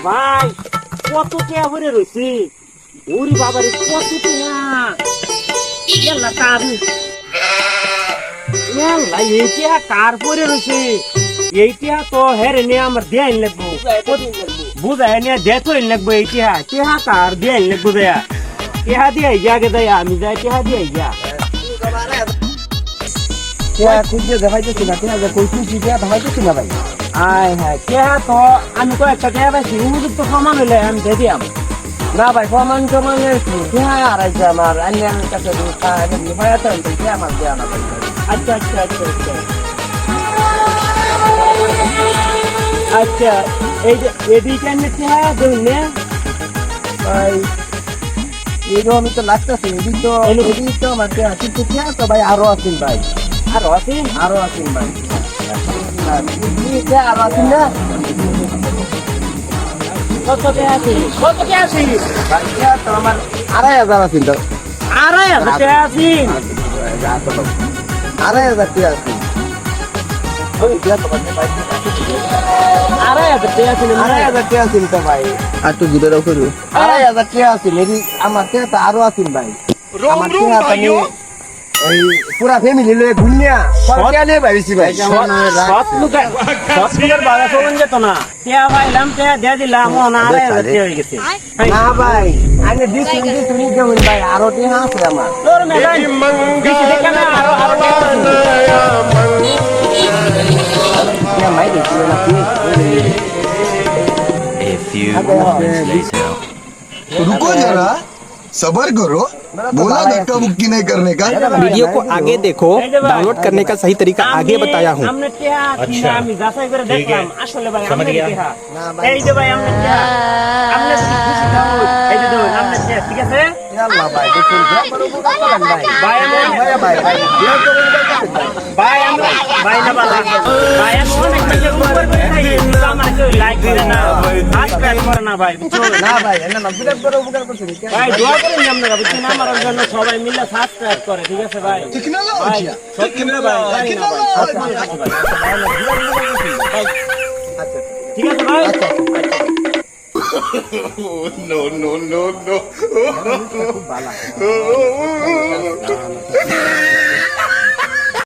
ভাই কত কে ভরে রয়েছে ওরে বাবারে কত এইটা কার পরে রয়েছে এইটা তো হেরে নিয়ে আমার দেন লাগবো বুঝায় নিয়ে দেখো লাগবো এইটা কেহা কার দেন লাগবো দেয়া কেহা দিয়ে যাকে দেয়া আমি যাই কেহা দিয়ে যা খুঁজে দেখাইতেছি না কেহা কই খুঁজি দেয়া দেখাইতেছি না ভাই আয় হ্যাঁ কেহা তো আমি তো একটা কেহা পাইছি হুজুর তো সমান হইলে আমি দিয়ে দিয়াম না ভাই সমান সমান কেহা আড়াইছে আমার অন্যের কাছে আমার দেয়া না আচ্ছা আচ্ছা আচ্ছা আচ্ছা আচ্ছা এই যে এদিকে কেহা দেখুন না ভাই এগুলো আমি তো লাগতেছি এদিক তো আমার কেহা কিন্তু কেহা তো ভাই আরো আছেন ভাই আরো আছেন ভাই আরো আছেন না কত আছে তো আমার 2,500 আছেন তো 2,500 টাকা আছেন 2,500 টাকা আছেন ওই দিয়া তো ভাই 2,500 টাকা আছেন 2,500 টাকা আছেন তো ভাই আর তো দূরে রাখো 2,500 টাকা আছেন এদি আমার টাকা তো আরো আছেন ভাই আমার টাকা তো এই পুরা ফ্যামিলি লয়ে ঘুরনিয়া পয়সা নিয়ে বাইছি ভাই সব লোকের বাবা চলন যেত না টিয়া ভাইলাম টিয়া দিয়ে দিলাম না 2,500 টাকা হয়ে গেছে না ভাই আগে দিছি তুমি কেমন ভাই আরো টিয়া আছে আমার তোর মেলাই দিছি দেখে না আরো মাই দিছি না A few moments later. रुको जरा सबर करो बोला धक्का मुक्की नहीं करने का वीडियो को आगे देखो डाउनलोड करने का सही तरीका आगे बताया हूँ अच्छा আমি যাচাই করে দেখলাম আসলে ভাই আমরা টিয়া এই যে ভাই আমরা টিয়া আমরা খুশি খাও এই যে দেখুন আমরা টিয়া ঠিক আছে আল্লাহ ভাই দেখুন ভাই ভাই আমরা ভাই না বালা ভাই আমি অনেক বেশি উপর করে খাই আমার কেউ লাইক করে না সাবস্ক্রাইব করে না ভাই না ভাই এনা না বিরাট বড় উপকার করছেন ভাই দোয়া করেন আপনারা বুঝছেন আমার জন্য সবাই মিলে সাবস্ক্রাইব করে ঠিক আছে ভাই टेक्नोलॉजी ঠিক আছে ভাই नो नो नो नो